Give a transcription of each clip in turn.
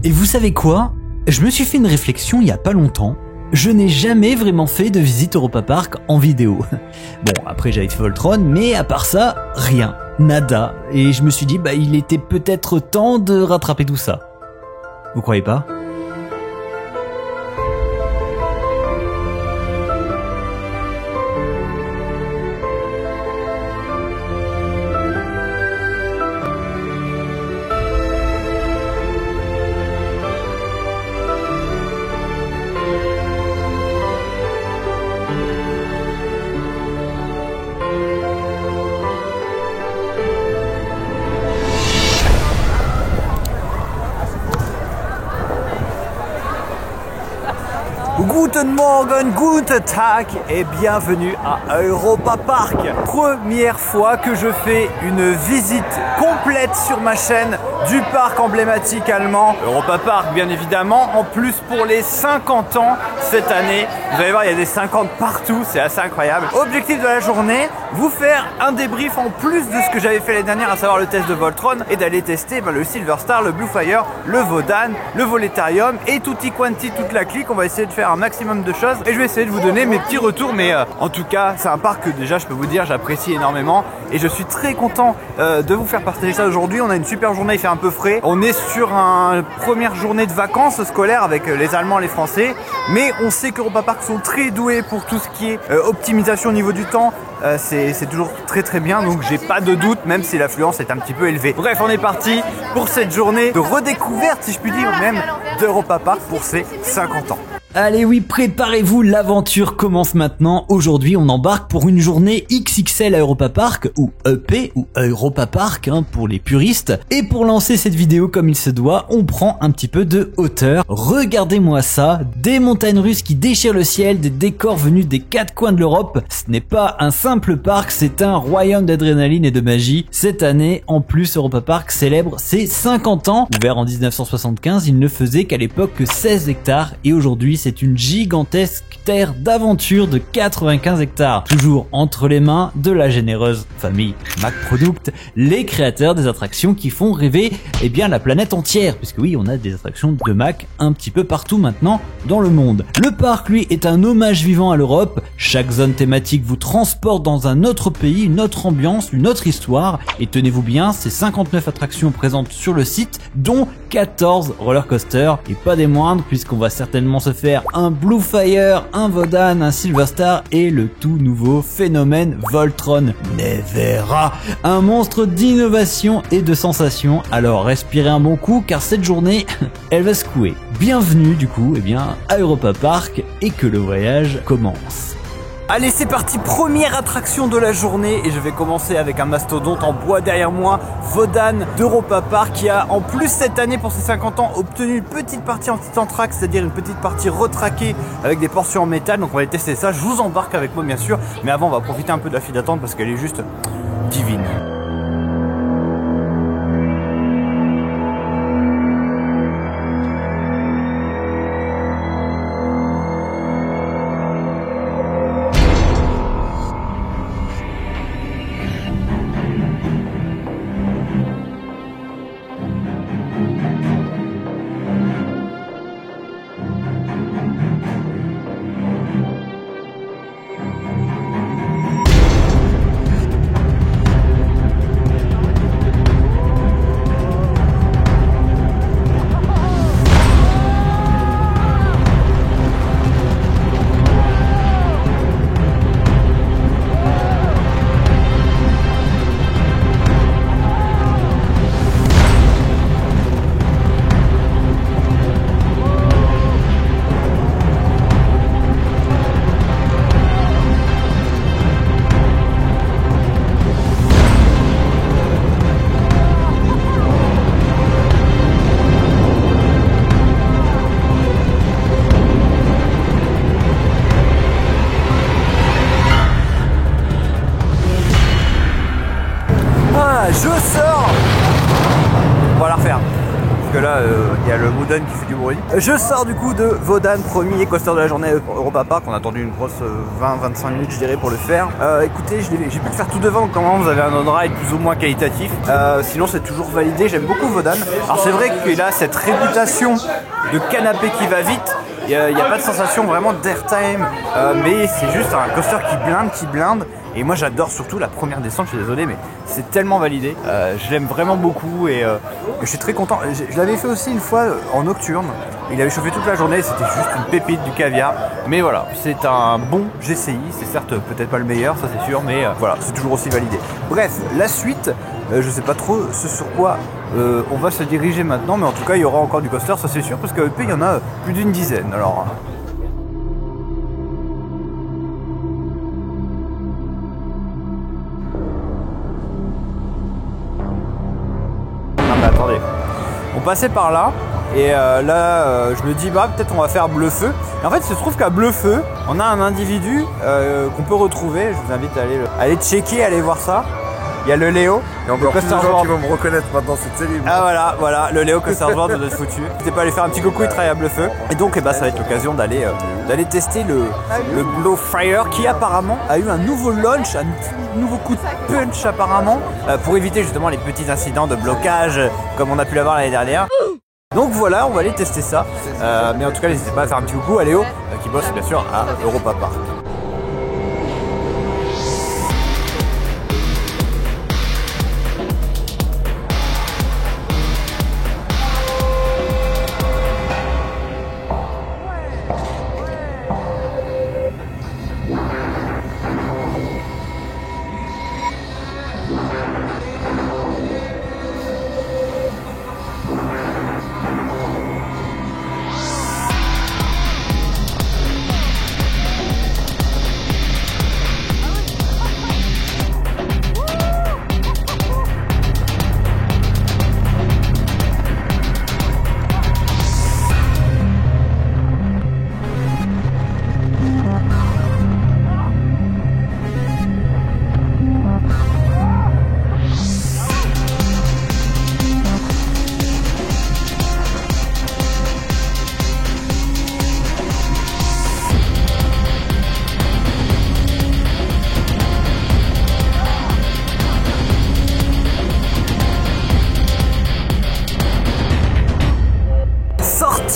Et vous savez quoi? Je me suis fait une réflexion il y a pas longtemps. Je n'ai jamais vraiment fait de visite Europa Park en vidéo. Bon, après j'avais fait Voltron, mais à part ça, rien, nada. Et je me suis dit, il était peut-être temps de rattraper tout ça. Vous croyez pas? Guten Morgen, guten Tag et bienvenue à Europa Park. Première fois que je fais une visite complète sur ma chaîne du parc emblématique allemand Europa Park, bien évidemment. En plus pour les 50 ans cette année, vous allez voir, il y a des 50 partout, c'est assez incroyable. Objectif de la journée, vous faire un débrief en plus de ce que j'avais fait l'année dernière, à savoir le test de Voltron, et d'aller tester le Silver Star, le Blue Fire, le Wodan, le Voletarium et tutti quanti, toute la clique. On va essayer de faire un maximum de choses et je vais essayer de vous donner mes petits retours, mais en tout cas c'est un parc que déjà je peux vous dire j'apprécie énormément et je suis très content de vous faire partager ça aujourd'hui. On a une super journée, il fait un peu frais, on est sur une première journée de vacances scolaires avec les Allemands et les Français, mais on sait qu'Europa Park sont très doués pour tout ce qui est optimisation au niveau du temps. C'est toujours très bien, donc j'ai pas de doute, même si l'affluence est un petit peu élevée. Bref, on est parti pour cette journée de redécouverte, si je puis dire, même d'Europa Park pour ses 50 ans. Allez oui, préparez-vous, l'aventure commence maintenant. Aujourd'hui, on embarque pour une journée XXL à Europa Park, ou EP, ou Europa Park, pour les puristes. Et pour lancer cette vidéo comme il se doit, on prend un petit peu de hauteur. Regardez-moi ça, des montagnes russes qui déchirent le ciel, des décors venus des quatre coins de l'Europe. Ce n'est pas un simple parc, c'est un royaume d'adrénaline et de magie. Cette année, en plus, Europa Park célèbre ses 50 ans. Ouvert en 1975, il ne faisait qu'à l'époque que 16 hectares, et aujourd'hui, c'est une gigantesque terre d'aventure de 95 hectares. Toujours entre les mains de la généreuse famille Mack Product, les créateurs des attractions qui font rêver la planète entière. Puisque oui, on a des attractions de Mack un petit peu partout maintenant dans le monde. Le parc, lui, est un hommage vivant à l'Europe. Chaque zone thématique vous transporte dans un autre pays, une autre ambiance, une autre histoire. Et tenez-vous bien, c'est 59 attractions présentes sur le site, dont 14 roller coasters. Et pas des moindres, puisqu'on va certainement se faire un Blue Fire, un Wodan, un Silver Star et le tout nouveau phénomène Voltron Nevera, un monstre d'innovation et de sensations. Alors respirez un bon coup car cette journée elle va secouer. Bienvenue du coup à Europa Park et que le voyage commence. Allez, c'est parti, première attraction de la journée et je vais commencer avec un mastodonte en bois derrière moi, Wodan d'Europa Park, qui a en plus cette année pour ses 50 ans obtenu une petite partie en titantrack, c'est-à-dire une petite partie retraquée avec des portions en métal. Donc on va aller tester ça, je vous embarque avec moi bien sûr, mais avant on va profiter un peu de la file d'attente parce qu'elle est juste divine. le Wooden qui fait du bruit. Je sors du coup de Wodan, premier coaster de la journée Europa Park. On a attendu une grosse 20-25 minutes je dirais pour le faire. Écoutez, j'ai pu le faire tout devant, donc comment vous avez un on-ride plus ou moins qualitatif. Sinon c'est toujours validé, j'aime beaucoup Wodan. Alors c'est vrai qu'il a cette réputation de canapé qui va vite. Il n'y a pas de sensation vraiment d'airtime, mais c'est juste un coaster qui blinde. Et moi j'adore surtout la première descente, je suis désolé mais c'est tellement validé, je l'aime vraiment beaucoup et je suis très content. Je l'avais fait aussi une fois en nocturne, il avait chauffé toute la journée, c'était juste une pépite du caviar. Mais voilà, c'est un bon GCI, c'est certes peut-être pas le meilleur, ça c'est sûr, mais voilà, c'est toujours aussi validé. Bref, la suite, je sais pas trop ce sur quoi on va se diriger maintenant, mais en tout cas il y aura encore du coaster, ça c'est sûr, parce qu'à EP il y en a plus d'une dizaine. Alors... attendez, on passait par là et là je me dis bah peut-être on va faire Bleu-Feu et en fait il se trouve qu'à Bleu-Feu on a un individu qu'on peut retrouver. Je vous invite à aller checker, aller voir ça. Il y a le Léo. Et encore plus de gens qui vont me reconnaître maintenant, c'est terrible. Ah voilà, le Léo Coastersboard doit être foutu. N'hésitez pas à aller faire un petit coucou, il travaille à Bleu-Feu. Et donc ça va être l'occasion d'aller tester le Blowfire qui apparemment a eu un nouveau launch, un nouveau coup de punch apparemment, pour éviter justement les petits incidents de blocage comme on a pu l'avoir l'année dernière. Donc voilà, on va aller tester ça. Mais en tout cas, n'hésitez pas à faire un petit coucou à Léo qui bosse bien sûr à Europa Park.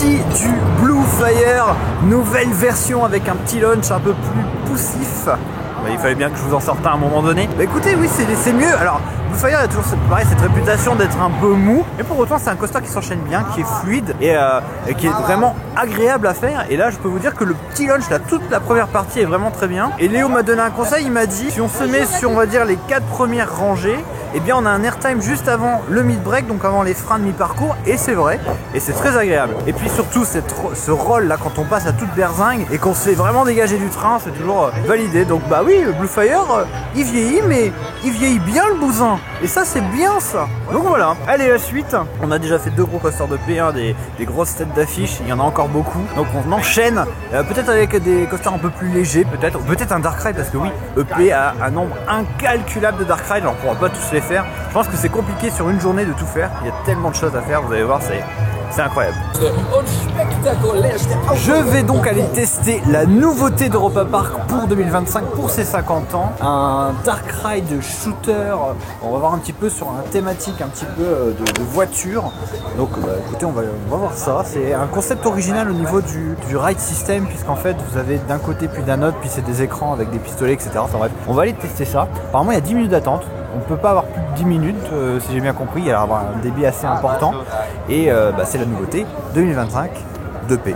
Du Blowfire, nouvelle version avec un petit launch un peu plus poussif. Il fallait bien que je vous en sorte à un moment donné. Bah écoutez, oui, c'est mieux. Alors, Blowfire a toujours pareil, cette réputation d'être un peu mou, mais pour autant, c'est un coaster qui s'enchaîne bien, qui est fluide et qui est vraiment agréable à faire. Et là, je peux vous dire que le petit launch, là, toute la première partie est vraiment très bien. Et Léo m'a donné un conseil, il m'a dit si on se met sur, on va dire, les 4 premières rangées, eh bien on a un airtime juste avant le mid-break, donc avant les freins de mi-parcours, et c'est vrai, et c'est très agréable. Et puis surtout ce roll là quand on passe à toute berzingue et qu'on se fait vraiment dégager du train, c'est toujours validé. Donc bah oui, le Blowfire, il vieillit, mais il vieillit bien le bousin, et ça c'est bien ça. Donc voilà, allez la suite, on a déjà fait 2 gros coasters de P1, des grosses têtes d'affiche, il y en a encore beaucoup, donc on enchaîne, peut-être avec des coasters un peu plus légers, peut-être un Dark Ride, parce que oui, EP a un nombre incalculable de Dark Ride, alors on pourra pas tous les faire. Je pense que c'est compliqué sur une journée de tout faire. Il y a tellement de choses à faire, vous allez voir, c'est incroyable. Je vais donc aller tester la nouveauté d'Europa Park pour 2025, pour ses 50 ans. Un Dark Ride shooter. On va voir un petit peu sur un thématique un petit peu de voiture. Donc écoutez, on va voir ça. C'est un concept original au niveau du ride system, puisqu'en fait vous avez d'un côté puis d'un autre, puis c'est des écrans avec des pistolets, etc. Enfin bref, on va aller tester ça. Apparemment il y a 10 minutes d'attente. On ne peut pas avoir plus de 10 minutes, si j'ai bien compris, il va y avoir un débit assez important. Et c'est la nouveauté 2025 d'EP.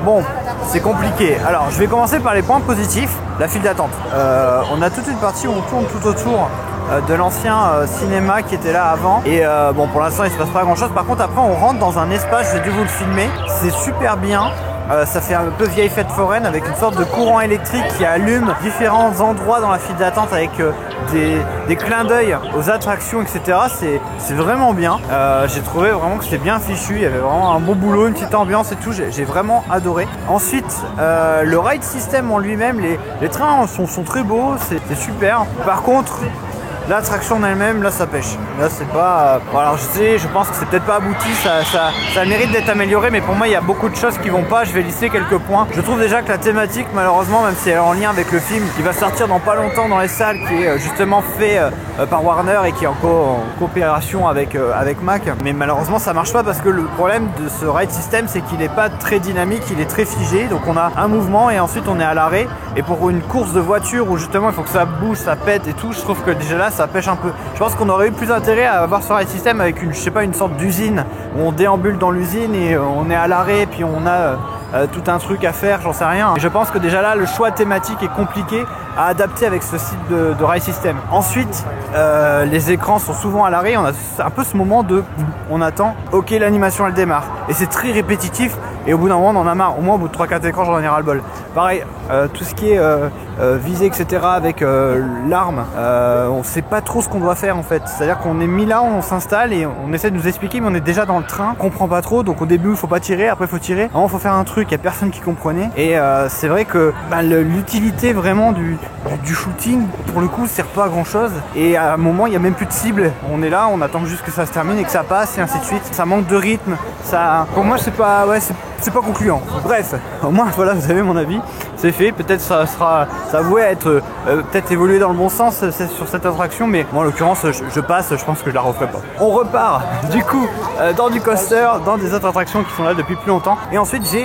Bon, c'est compliqué. Alors, je vais commencer par les points positifs. La file d'attente. On a toute une partie où on tourne tout autour de l'ancien cinéma qui était là avant. Et bon, pour l'instant, il se passe pas grand chose. Par contre, après, on rentre dans un espace, j'ai dû vous le filmer. C'est super bien. Ça fait un peu vieille fête foraine avec une sorte de courant électrique qui allume différents endroits dans la file d'attente avec des clins d'œil aux attractions, etc. C'est vraiment bien. J'ai trouvé vraiment que c'était bien fichu. Il y avait vraiment un bon boulot, une petite ambiance et tout. J'ai vraiment adoré. Ensuite, le ride system en lui-même, les trains sont très beaux, c'est super. Par contre, l'attraction en elle-même, là ça pêche. Là c'est pas... alors je pense que c'est peut-être pas abouti, ça mérite d'être amélioré, mais pour moi il y a beaucoup de choses qui vont pas. Je vais lister quelques points. Je trouve déjà que la thématique, malheureusement, même si elle est en lien avec le film qui va sortir dans pas longtemps dans les salles, qui est justement fait par Warner et qui est en coopération avec Mac, mais malheureusement ça marche pas parce que le problème de ce ride system, c'est qu'il est pas très dynamique, il est très figé. Donc on a un mouvement et ensuite on est à l'arrêt. Et pour une course de voiture où justement il faut que ça bouge, ça pète et tout, je trouve que déjà là ça pêche un peu. Je pense qu'on aurait eu plus intérêt à avoir ce ride system avec une, je sais pas, une sorte d'usine où on déambule dans l'usine et on est à l'arrêt, puis on a tout un truc à faire, j'en sais rien. Et je pense que déjà là, le choix thématique est compliqué à adapter avec ce site de ride system. Ensuite, les écrans sont souvent à l'arrêt. On a un peu ce moment de on attend, ok, l'animation elle démarre. Et c'est très répétitif. Et au bout d'un moment, on en a marre. Au moins, au bout de 3-4 écrans, j'en ai ras le bol. Pareil, tout ce qui est visée, etc. avec l'arme, on sait pas trop ce qu'on doit faire en fait. C'est-à-dire qu'on est mis là, on s'installe et on essaie de nous expliquer, mais on est déjà dans le train, on comprend pas trop. Donc au début, il faut pas tirer, après il faut tirer. Avant, il faut faire un truc, il y a personne qui comprenait. Et c'est vrai que l'utilité vraiment du shooting, pour le coup, sert pas à grand chose. Et à un moment, il y a même plus de cible. On est là, on attend juste que ça se termine et que ça passe et ainsi de suite. Ça manque de rythme. Ça, pour moi, c'est pas, ouais, c'est pas concluant. Bref, au moins voilà, vous avez mon avis, c'est fait. Peut-être ça vouait être peut-être évolué dans le bon sens sur cette attraction, mais moi en l'occurrence je passe, je pense que je la referai pas. On repart du coup dans du coaster, dans des autres attractions qui sont là depuis plus longtemps. Et ensuite j'ai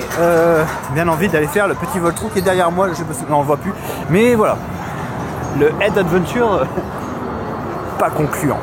bien envie d'aller faire le petit Voltron qui est derrière moi. Non, on le voit plus, mais voilà, le Head Adventure pas concluant.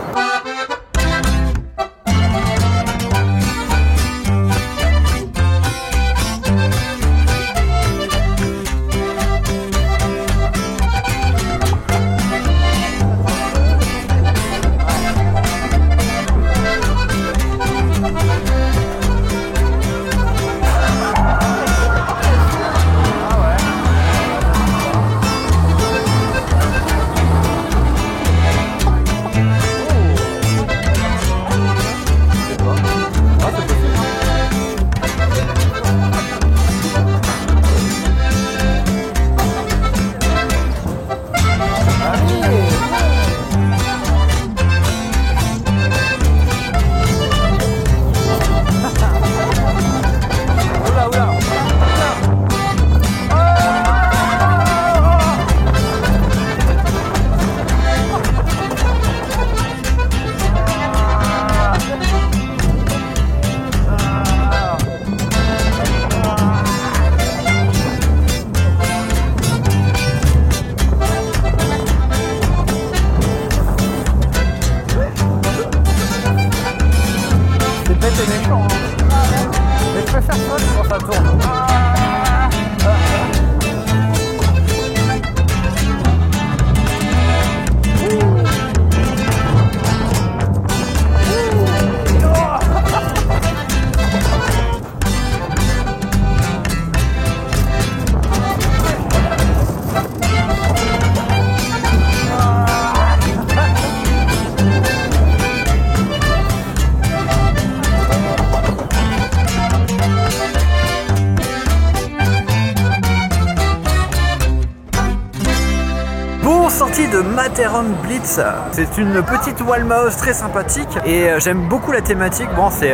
Sortie de Matterhorn Blitz, c'est une petite Wallmaus très sympathique et j'aime beaucoup la thématique. Bon, c'est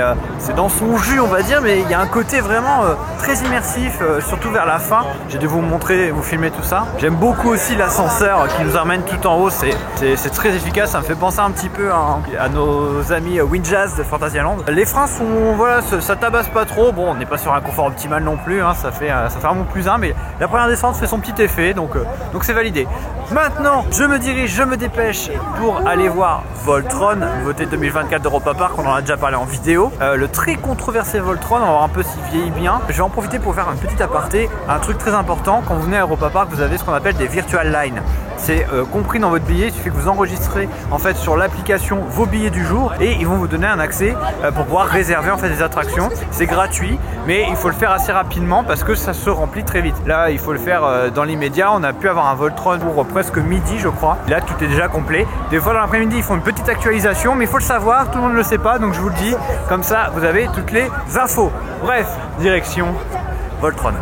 dans son jus on va dire, mais il y a un côté vraiment très immersif, surtout vers la fin. J'ai dû vous montrer, vous filmer tout ça. J'aime beaucoup aussi l'ascenseur qui nous emmène tout en haut, c'est très efficace. Ça me fait penser un petit peu à nos amis Windjazz de Fantasyland. Les freins sont, voilà, ça tabasse pas trop. Bon, on n'est pas sur un confort optimal non plus, hein, ça fait un bon +1, mais la première descente fait son petit effet, donc c'est validé. Maintenant, Je me dirige, je me dépêche pour aller voir Voltron, nouveauté 2024 d'Europa Park, on en a déjà parlé en vidéo. Le très controversé Voltron, on va voir un peu s'il vieillit bien. Je vais en profiter pour faire un petit aparté, un truc très important. Quand vous venez à Europa Park, vous avez ce qu'on appelle des virtual lines. C'est compris dans votre billet, il suffit que vous enregistrez en fait sur l'application vos billets du jour et ils vont vous donner un accès pour pouvoir réserver en fait des attractions. C'est gratuit, mais il faut le faire assez rapidement parce que ça se remplit très vite. Là, il faut le faire dans l'immédiat. On a pu avoir un Voltron pour presque midi, je crois. Là, tout est déjà complet. Des fois, dans l'après-midi, ils font une petite actualisation, mais il faut le savoir, tout le monde ne le sait pas, donc je vous le dis. Comme ça, vous avez toutes les infos. Bref, direction Voltron.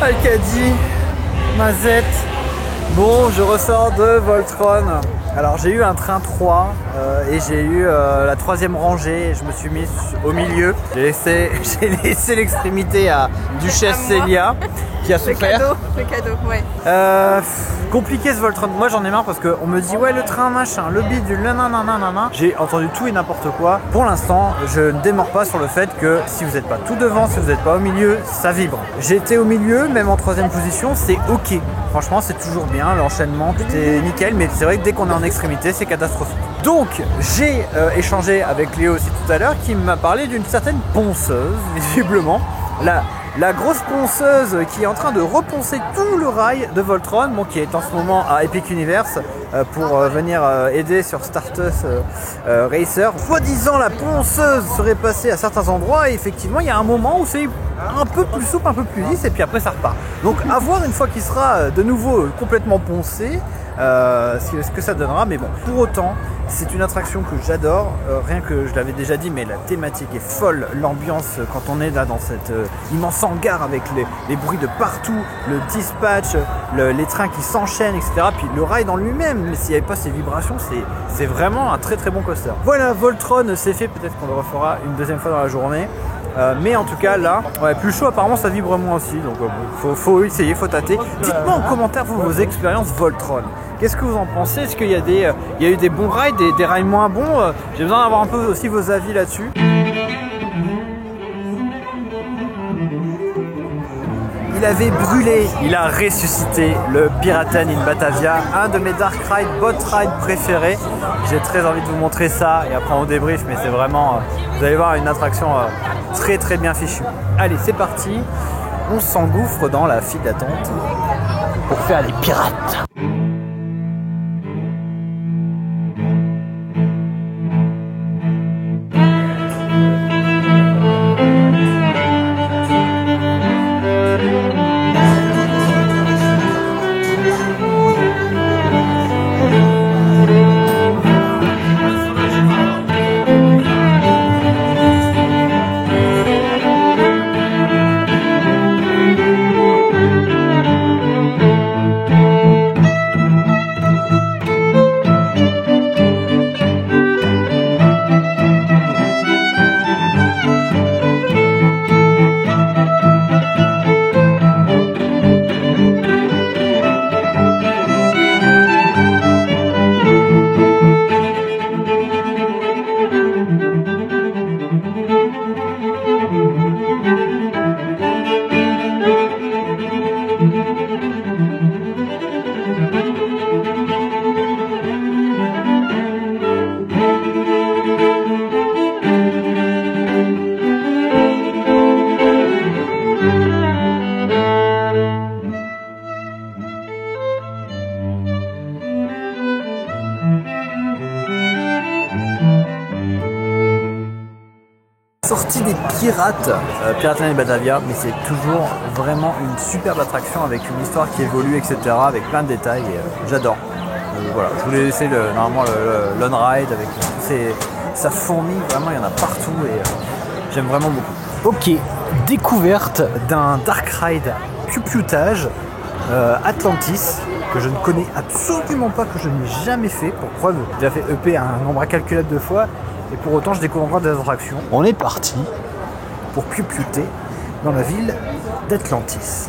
Alcadi, Mazette. Bon, je ressors de Voltron. Alors j'ai eu un train 3 et j'ai eu la 3e rangée et je me suis mis au milieu. J'ai laissé l'extrémité à Duchesse Célia qui a souffert. Le cadeau, ouais. Compliqué ce Voltron. Moi j'en ai marre parce qu'on me dit ouais le train machin, le bidule, nanana. J'ai entendu tout et n'importe quoi. Pour l'instant, je ne démords pas sur le fait que si vous n'êtes pas tout devant, si vous n'êtes pas au milieu, ça vibre. J'étais au milieu, même en 3e position, c'est ok. Franchement, c'est toujours bien, l'enchaînement, tout est nickel, mais c'est vrai que dès qu'on est en extrémité, c'est catastrophique. Donc, j'ai échangé avec Léo aussi tout à l'heure, qui m'a parlé d'une certaine ponceuse, visiblement. La grosse ponceuse qui est en train de reponcer tout le rail de Voltron, bon, qui est en ce moment à Epic Universe pour venir aider sur Stardust Racer. Soi-disant, la ponceuse serait passée à certains endroits et effectivement, il y a un moment où c'est un peu plus souple, un peu plus lisse et puis après ça repart. Donc à voir une fois qu'il sera de nouveau complètement poncé, ce que ça donnera, mais bon, pour autant c'est une attraction que j'adore, rien que je l'avais déjà dit, mais la thématique est folle, l'ambiance quand on est là dans cette immense hangar avec les bruits de partout, le dispatch, les trains qui s'enchaînent, etc. Puis le rail dans lui-même, mais s'il n'y avait pas ces vibrations, c'est vraiment un très très bon coaster. Voilà, Voltron c'est fait, peut-être qu'on le refera une deuxième fois dans la journée. Mais en tout cas là, ouais, plus chaud apparemment ça vibre moins aussi, donc faut essayer, faut tâter. Dites-moi en commentaire vos expériences Voltron. Qu'est-ce que vous en pensez? Est-ce qu'il y a eu des bons rides, des rides moins bons? J'ai besoin d'avoir un peu aussi vos avis là-dessus. Il avait brûlé, il a ressuscité le Piraten in Batavia, un de mes dark rides, bot rides préférés. J'ai très envie de vous montrer ça et après on débrief, mais c'est vraiment, vous allez voir, une attraction très très bien fichue. Allez, c'est parti, on s'engouffre dans la file d'attente pour faire les pirates. Sortie des Pirates, Pirates Batavia, mais c'est toujours vraiment une superbe attraction avec une histoire qui évolue, etc., avec plein de détails. J'adore. Voilà, je voulais laisser normalement le on-ride avec ça fourmille, vraiment, il y en a partout et j'aime vraiment beaucoup. Ok, découverte d'un dark ride piou-pioutage Atlantis, que je ne connais absolument pas, que je n'ai jamais fait. Pour preuve, j'ai déjà fait EP un nombre incalculable de fois, et pour autant je découvre encore des attractions. On est parti pour piou-piouter dans la ville d'Atlantis.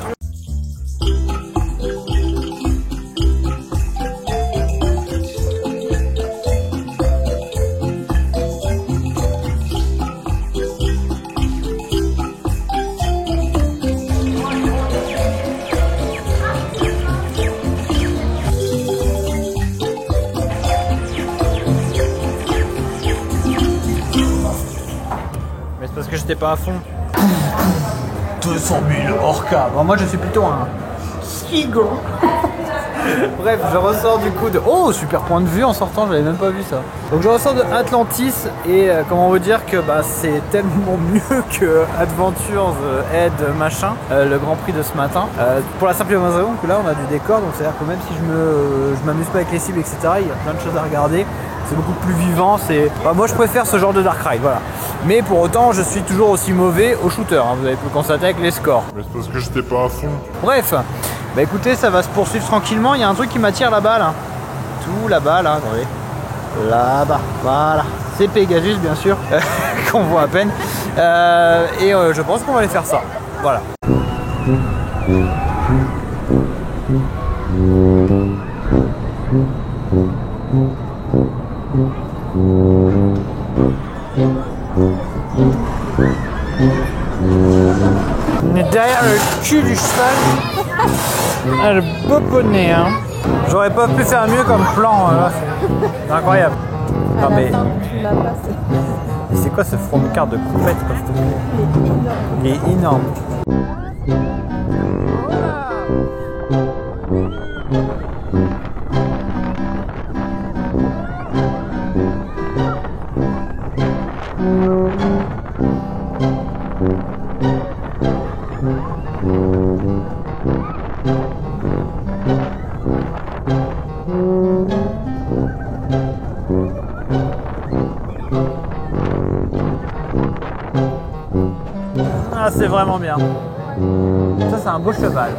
Parce que j'étais pas à fond. 200 000 Orca. Bon, moi je suis plutôt un Seagull. Bref, je ressors du coup de... Oh, super point de vue en sortant, j'avais même pas vu ça. Donc je ressors de Atlantis et comment vous dire que c'est tellement mieux que Adventures Head machin, le Grand Prix de ce matin. Pour la simple et bonne raison que là on a du décor, donc c'est-à-dire que même si je m'amuse pas avec les cibles, etc., il y a plein de choses à regarder. C'est beaucoup plus vivant, moi je préfère ce genre de dark ride, voilà. Mais pour autant, je suis toujours aussi mauvais au shooter, hein. Vous avez pu constater avec les scores. Mais c'est parce que j'étais pas à fond. Bref, écoutez, ça va se poursuivre tranquillement. Il y a un truc qui m'attire là-bas, là. Tout là-bas, là, attendez. Là-bas, voilà. C'est Pegasus, bien sûr, qu'on voit à peine. Et je pense qu'on va aller faire ça. Voilà. On est derrière le cul du cheval. Ah, le beau poney, hein. J'aurais pas pu faire mieux comme plan, là. C'est incroyable. Non mais... C'est quoi ce front de carte de coupette, quoi, s'il te plaît? Il est énorme. Ah, c'est vraiment bien. Ça, c'est un beau cheval.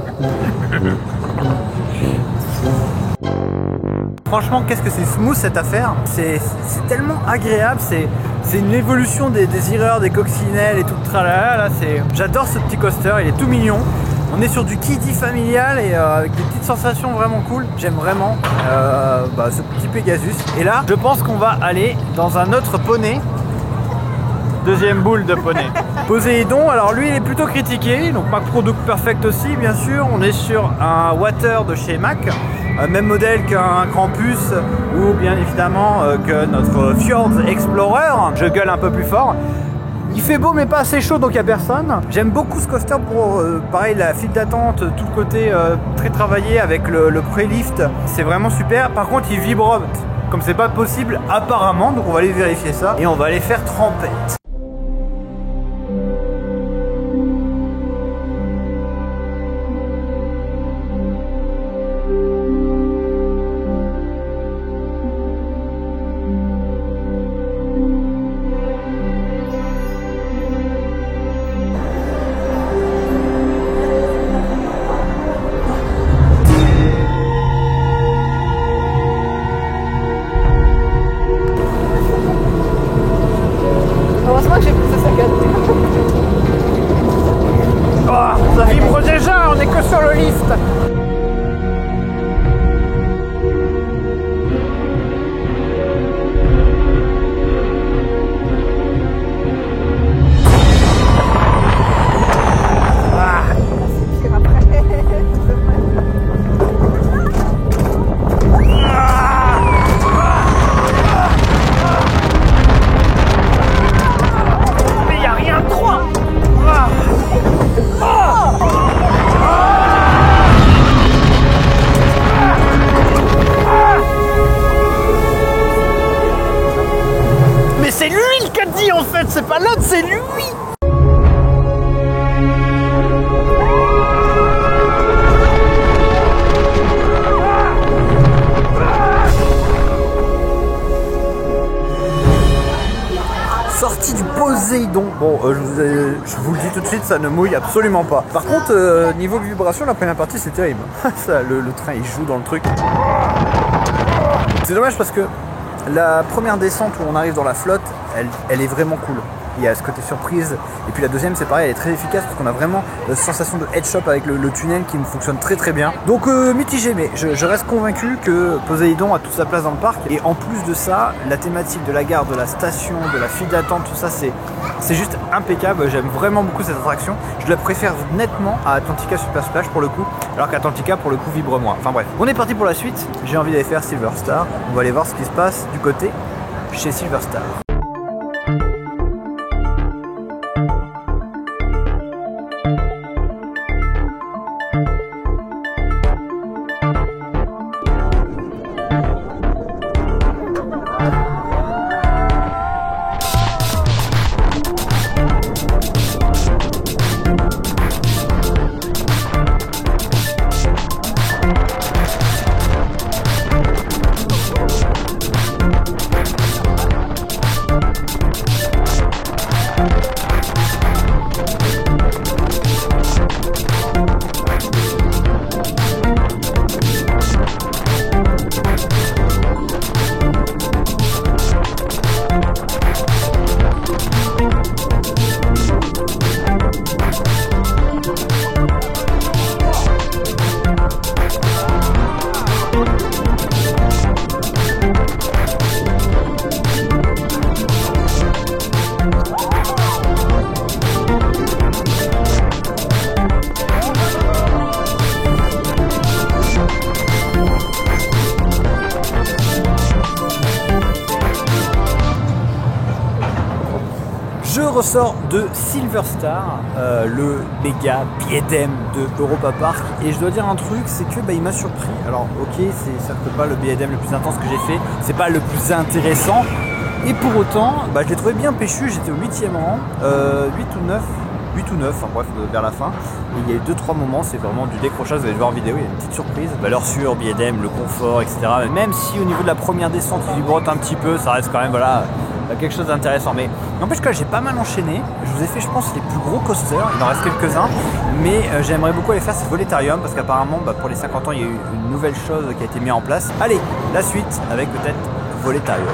Franchement, qu'est-ce que c'est smooth cette affaire. C'est tellement agréable. C'est une évolution des désireurs, des coccinelles et tout le tralala. J'adore ce petit coaster, il est tout mignon. On est sur du kiddie familial et avec des petites sensations vraiment cool. J'aime vraiment ce petit Pegasus. Et là, je pense qu'on va aller dans un autre poney. Deuxième boule de poney. Poséidon, alors lui il est plutôt critiqué, donc Mac Product Perfect aussi bien sûr. On est sur un Water de chez Mac, même modèle qu'un Krampus ou bien évidemment que notre Fjords Explorer. Je gueule un peu plus fort. Il fait beau mais pas assez chaud donc il n'y a personne. J'aime beaucoup ce coaster pour pareil la file d'attente, tout le côté très travaillé avec le pré-lift. C'est vraiment super. Par contre il vibre comme c'est pas possible apparemment, donc on va aller vérifier ça et on va aller faire trempette. l'autre c'est lui. Sortie du Poséidon. Bon, je vous le dis tout de suite, ça ne mouille absolument pas. Par contre, niveau vibration, la première partie c'est terrible. Ça, le train il joue dans le truc. C'est dommage parce que la première descente où on arrive dans la flotte, elle est vraiment cool. Il y a ce côté surprise. Et puis la deuxième, c'est pareil, elle est très efficace parce qu'on a vraiment la sensation de headshot avec le tunnel qui me fonctionne très très bien. Donc mitigé, mais je reste convaincu que Poséidon a toute sa place dans le parc. Et en plus de ça, la thématique de la gare, de la station, de la file d'attente, tout ça, c'est juste impeccable. J'aime vraiment beaucoup cette attraction. Je la préfère nettement à Atlantica Super Splash pour le coup, alors qu'Atlantica pour le coup vibre moins. Enfin bref, on est parti pour la suite. J'ai envie d'aller faire Silver Star. On va aller voir ce qui se passe du côté chez Silver Star. Je ressors de Silver Star, le méga BDM de Europa Park, et je dois dire un truc, c'est que il m'a surpris. Alors ok, c'est certes pas le BDM le plus intense que j'ai fait, c'est pas le plus intéressant, et pour autant, je l'ai trouvé bien péchu. J'étais au 8e rang, 8 ou 9, enfin bref, vers la fin. Et il y a eu 2-3 moments, c'est vraiment du décrochage, vous allez le voir en vidéo, il y a une petite surprise. Valeur sûre, BDM, le confort, etc. Même si au niveau de la première descente, il vibrote un petit peu, ça reste quand même, voilà, quelque chose d'intéressant. Mais n'empêche que là, j'ai pas mal enchaîné. Je vous ai fait, je pense, les plus gros coasters. Il en reste quelques-uns. Mais j'aimerais beaucoup aller faire ce Voletarium parce qu'apparemment, pour les 50 ans, il y a eu une nouvelle chose qui a été mise en place. Allez, la suite avec peut-être Voletarium.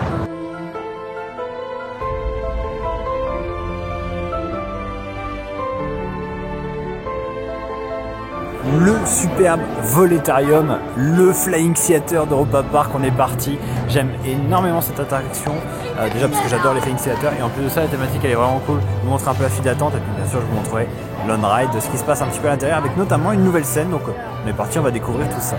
Le superbe Voletarium, le Flying Theater d'Europa Park, on est parti. J'aime énormément cette attraction, déjà parce que j'adore les Flying Theater, et en plus de ça la thématique elle est vraiment cool. Je vous montre un peu la file d'attente et puis bien sûr je vous montrerai l'on-ride, de ce qui se passe un petit peu à l'intérieur avec notamment une nouvelle scène. Donc on est parti, on va découvrir tout ça.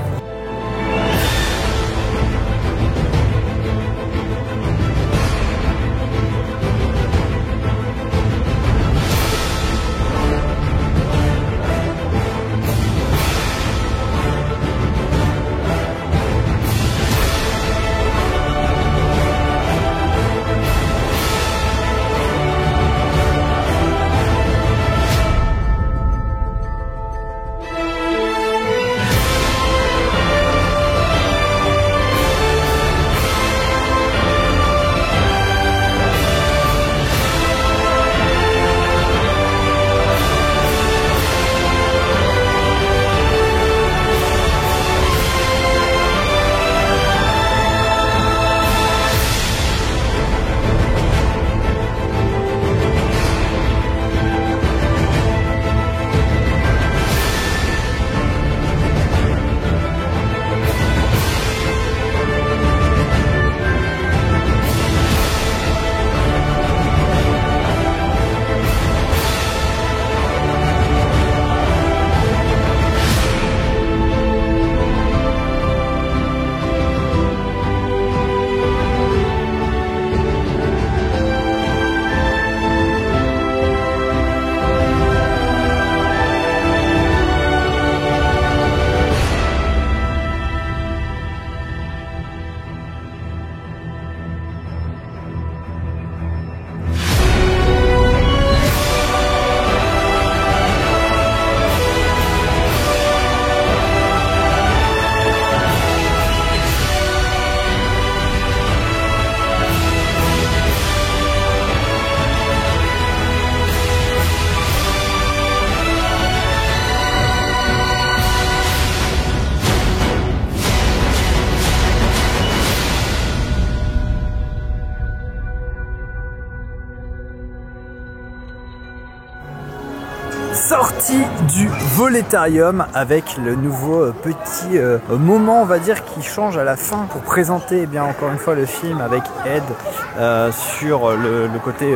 sortie du Voletarium avec le nouveau petit moment, on va dire, qui change à la fin pour présenter, eh bien, encore une fois, le film avec Ed sur le côté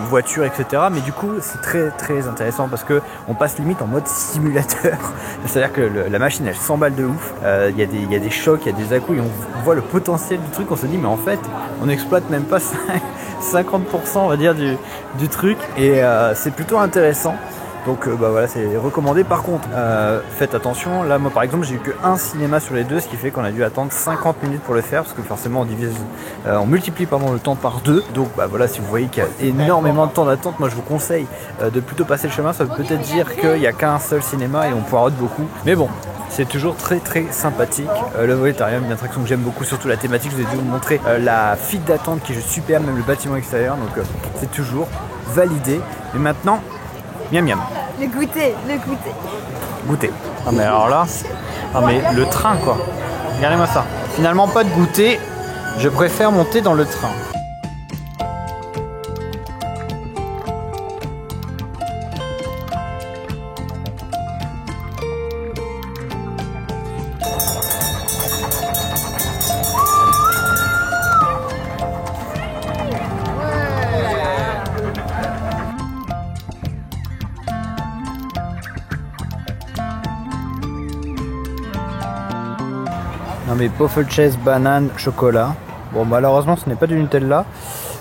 voiture, etc. Mais du coup, c'est très intéressant parce que on passe limite en mode simulateur. C'est-à-dire que la machine, elle s'emballe de ouf. Il y a des chocs, il y a des à-coups et on voit le potentiel du truc. On se dit, mais en fait, on n'exploite même pas 50%, on va dire, du truc. Et c'est plutôt intéressant. Donc bah voilà, c'est recommandé. Par contre, faites attention. Là, moi par exemple, j'ai eu qu'un cinéma sur les deux, ce qui fait qu'on a dû attendre 50 minutes pour le faire, parce que forcément on multiplie le temps par 2. Donc bah voilà, si vous voyez qu'il y a énormément de temps d'attente, moi je vous conseille de plutôt passer le chemin. Ça veut peut-être dire qu'il n'y a qu'un seul cinéma et on pourra beaucoup. Mais bon, c'est toujours très sympathique. Le Voletarium, une attraction que j'aime beaucoup, surtout la thématique. Je vous ai dû vous montrer la file d'attente qui est juste superbe, même le bâtiment extérieur. Donc c'est toujours validé. Et maintenant, miam miam. Le goûter, le goûter. Goûter. Ah mais alors là, ah mais le train quoi. Regardez-moi ça. Finalement pas de goûter, je préfère monter dans le train. Non mais Poffertjes, banane, chocolat. Bon malheureusement ce n'est pas du Nutella.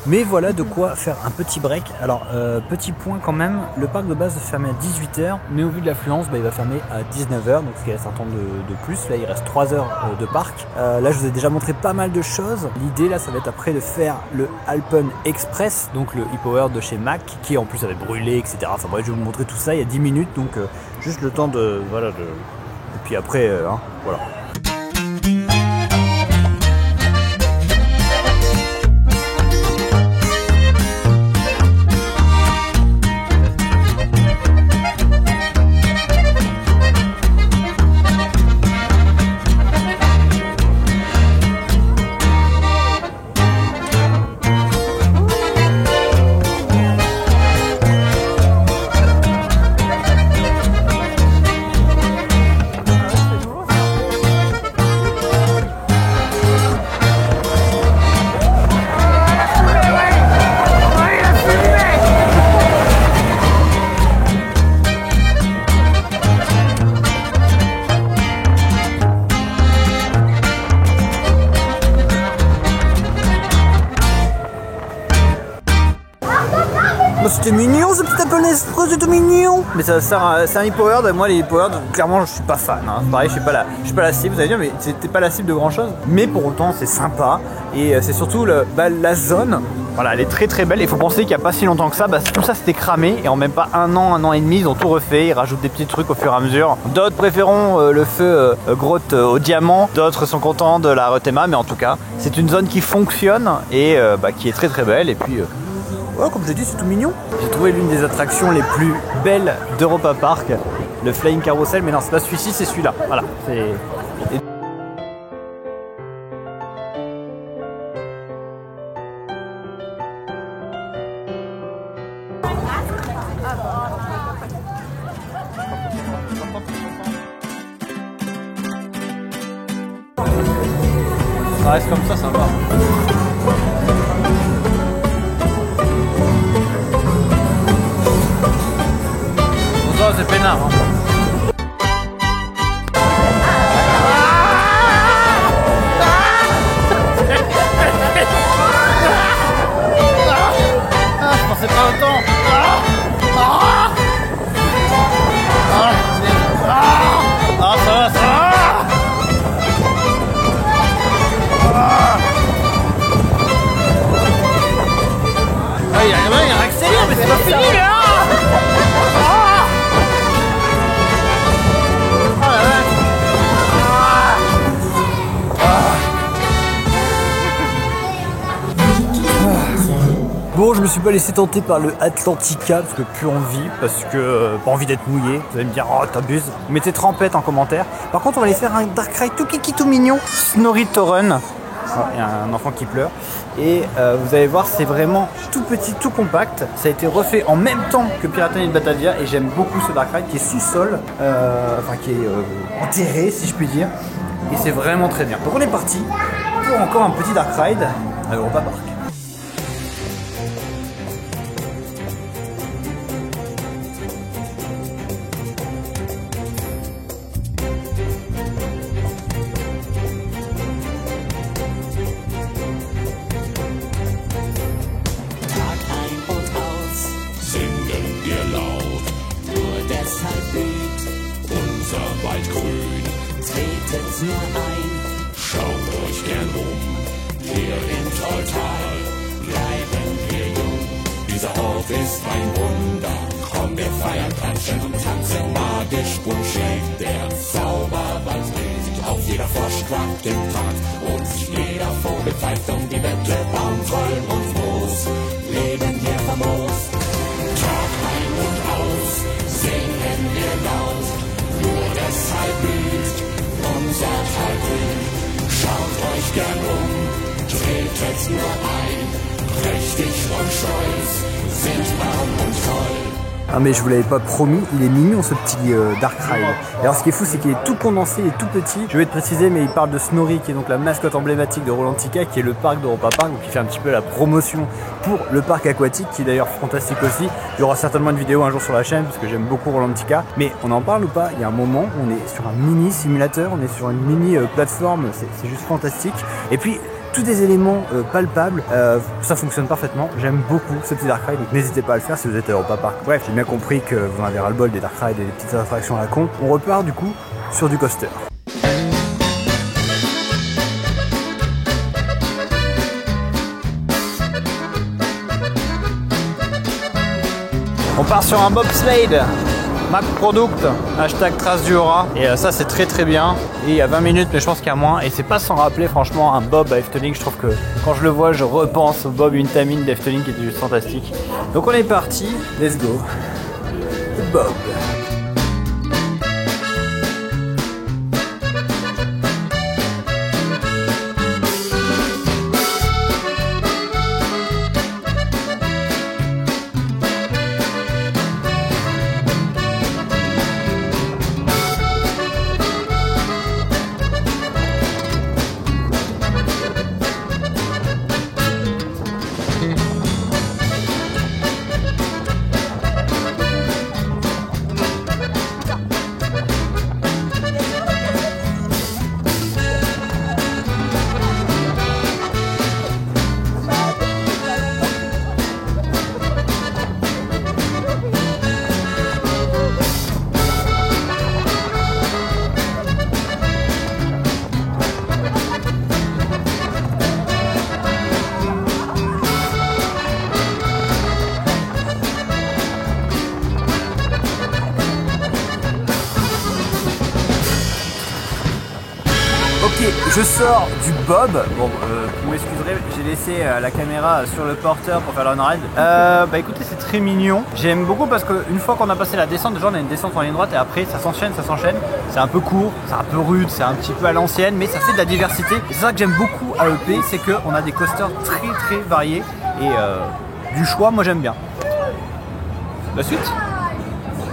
Mais voilà de quoi faire un petit break. Alors petit point quand même, le parc de base va fermer à 18h. Mais au vu de l'affluence, il va fermer à 19h. Donc ce qui reste un temps de plus. Là il reste 3 heures de parc. Là je vous ai déjà montré pas mal de choses. L'idée là ça va être après de faire le Alpen Express. Donc le e-power de chez Mac. Qui en plus avait brûlé, etc. Enfin bref je vais vous montrer tout ça il y a 10 minutes. Donc juste le temps de... Voilà. Et puis après, voilà. C'était mignon ce petit Apple Express, c'est tout mignon. Mais ça sert à, c'est un e-powered. Moi les e-powered, clairement je suis pas fan. Pareil, je suis pas la cible. Vous allez dire, mais c'était pas la cible de grand chose. Mais pour autant c'est sympa et c'est surtout la zone. Voilà, elle est très belle. Il faut penser qu'il n'y a pas si longtemps que ça, tout ça c'était cramé et en même pas un an et demi ils ont tout refait. Ils rajoutent des petits trucs au fur et à mesure. D'autres préféreront le feu grotte au diamant. D'autres sont contents de la Retema. Mais en tout cas, c'est une zone qui fonctionne et qui est très belle. Et puis ouais, comme je l'ai dit, c'est tout mignon. J'ai trouvé l'une des attractions les plus belles d'Europa Park, le Flying Carousel, mais non, c'est pas celui-ci, c'est celui-là. Voilà. Ça reste comme ça va. C'est peinard. Je pensais pas autant. Ça va. Il accélère, mais c'est pas fini là. Bon, je me suis pas laissé tenter par le Atlantica parce que plus envie, parce que pas envie d'être mouillé. Vous allez me dire, oh t'abuses. Mettez trempette en commentaire. Par contre, on va aller faire un Dark Ride tout kiki tout mignon. Snorri Torrun. il y a un enfant qui pleure. Et vous allez voir, c'est vraiment tout petit, tout compact. Ça a été refait en même temps que Pirates de Batavia et j'aime beaucoup ce Dark Ride qui est sous-sol, enfin qui est enterré si je puis dire. Et c'est vraiment très bien. Donc on est parti pour encore un petit Dark Ride à Europa Park. Tretet nur ein, schaut euch gern um. Hier im Tolltal bleiben wir jung. Dieser Ort ist ein Wunder. Komm, wir feiern, klatschen und tanzen. Magisch bunt schlägt der Zauberwald mit. Auf jeder Frosch quackt im Takt und jeder Vogel pfeift um die Wette. Baumvoll und groß, leben hier famos. Tag ein und aus, singen wir laut. Nur deshalb blüht unser Tal grün. Schaut euch gern um, tretet nur ein. Prächtig und stolz sind Baum und Zoll. Ah mais je vous l'avais pas promis, il est mignon ce petit Dark Ride. Et alors ce qui est fou c'est qu'il est tout condensé et tout petit. Je vais te préciser mais il parle de Snorri qui est donc la mascotte emblématique de Rolantica qui est le parc d'Europa Park, donc il fait un petit peu la promotion pour le parc aquatique qui est d'ailleurs fantastique aussi. Il y aura certainement une vidéo un jour sur la chaîne parce que j'aime beaucoup Rolantica. Mais on en parle ou pas? Il y a un moment où on est sur un mini simulateur, on est sur une mini plateforme, c'est juste fantastique. Et puis tous des éléments palpables, ça fonctionne parfaitement. J'aime beaucoup ce petit Dark Ride, donc n'hésitez pas à le faire si vous êtes à Europa Park. Bref, j'ai bien compris que vous en avez ras-le-bol des Dark Rides et des petites attractions à la con. On repart du coup sur du coaster. On part sur un bobsleigh. Mac Product, hashtag Trace du Aura. Et ça c'est très bien. Et il y a 20 minutes mais je pense qu'il y a moins. Et c'est pas sans rappeler franchement un Bob à Efteling. Je trouve que quand je le vois je repense au Bob Untamin d'Efteling qui était juste fantastique. Donc on est parti, let's go. Bob. Ok, je sors du Bob. Bon, vous m'excuserez, j'ai laissé la caméra sur le porteur pour faire le ride. Bah écoutez, c'est très mignon. J'aime beaucoup parce qu'une fois qu'on a passé la descente, déjà on a une descente en ligne droite et après ça s'enchaîne. C'est un peu court, c'est un peu rude, c'est un petit peu à l'ancienne, mais ça fait de la diversité. Et c'est ça que j'aime beaucoup à EP, c'est qu'on a des coasters très variés et du choix, moi j'aime bien. La suite?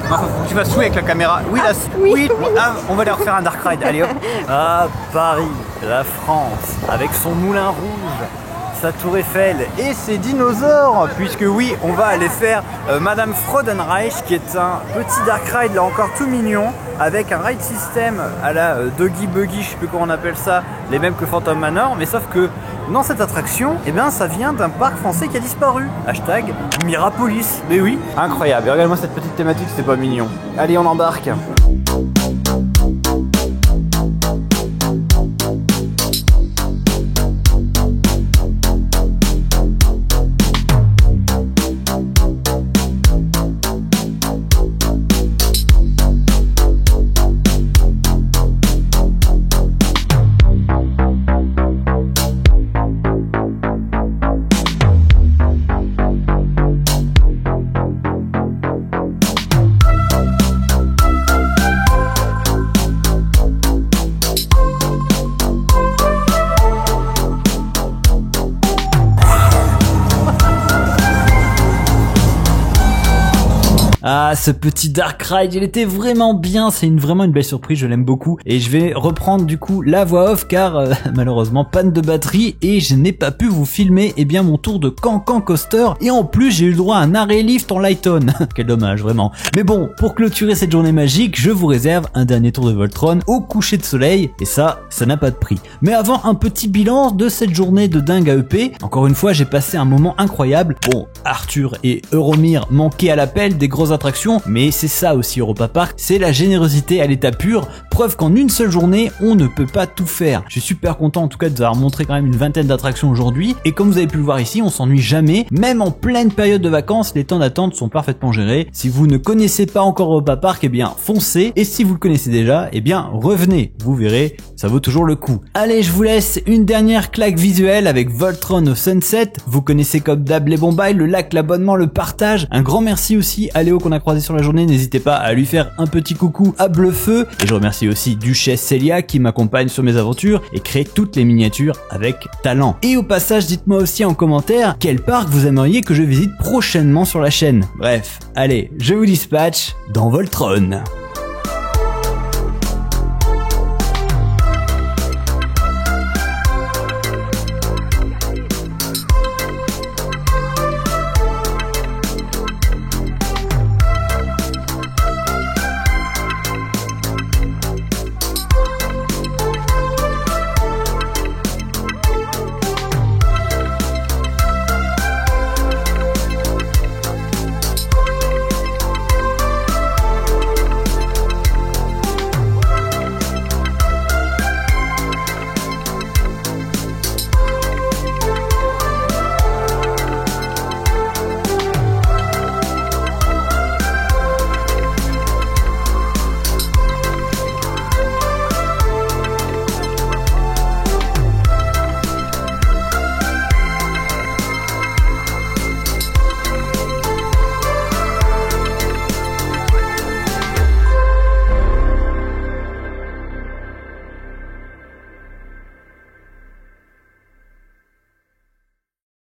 Non, faut que tu fasses souhait avec la caméra. Oui, là, oui. Ah, on va aller refaire un Dark Ride. Allez hop. Ah, Paris, la France, avec son moulin rouge, sa tour Eiffel et ses dinosaures. Puisque oui, on va aller faire Madame Freudenreich, qui est un petit Dark Ride, là encore tout mignon, avec un ride system à la Doggy Buggy, je sais plus comment on appelle ça, les mêmes que Phantom Manor, mais sauf que dans cette attraction, eh bien, ça vient d'un parc français qui a disparu. Hashtag Mirapolis. Mais oui, incroyable. Et regarde-moi cette petite thématique, c'est pas mignon. Allez, on embarque. Ah, ce petit Dark Ride, il était vraiment bien, c'est vraiment une belle surprise, je l'aime beaucoup. Et je vais reprendre du coup la voix off car malheureusement panne de batterie et je n'ai pas pu vous filmer mon tour de Cancan Coaster. Et en plus j'ai eu le droit à un arrêt lift en Lighton. Quel dommage, vraiment. Mais bon, pour clôturer cette journée magique, je vous réserve un dernier tour de Voltron au coucher de soleil. Et ça n'a pas de prix. Mais avant, un petit bilan de cette journée de dingue à EP. Encore une fois, j'ai passé un moment incroyable. Bon, Arthur et Euromir manquaient à l'appel des grosses attractions, mais c'est ça aussi Europa Park, c'est la générosité à l'état pur, preuve qu'en une seule journée, on ne peut pas tout faire. Je suis super content en tout cas de vous avoir montré quand même une vingtaine d'attractions aujourd'hui, et comme vous avez pu le voir ici, on s'ennuie jamais, même en pleine période de vacances, les temps d'attente sont parfaitement gérés. Si vous ne connaissez pas encore Europa Park, eh bien foncez, et si vous le connaissez déjà, eh bien revenez, vous verrez, ça vaut toujours le coup. Allez, je vous laisse une dernière claque visuelle avec Voltron au Sunset. Vous connaissez comme d'hab les bons bails, le like, l'abonnement, le partage. Un grand merci aussi à Léo qu'on a croisé sur la journée, n'hésitez pas à lui faire un petit coucou à Bleu-Feu. Et je remercie aussi Duchesse Célia qui m'accompagne sur mes aventures et crée toutes les miniatures avec talent. Et au passage, dites-moi aussi en commentaire quel parc vous aimeriez que je visite prochainement sur la chaîne. Bref, allez, je vous dispatche dans Voltron.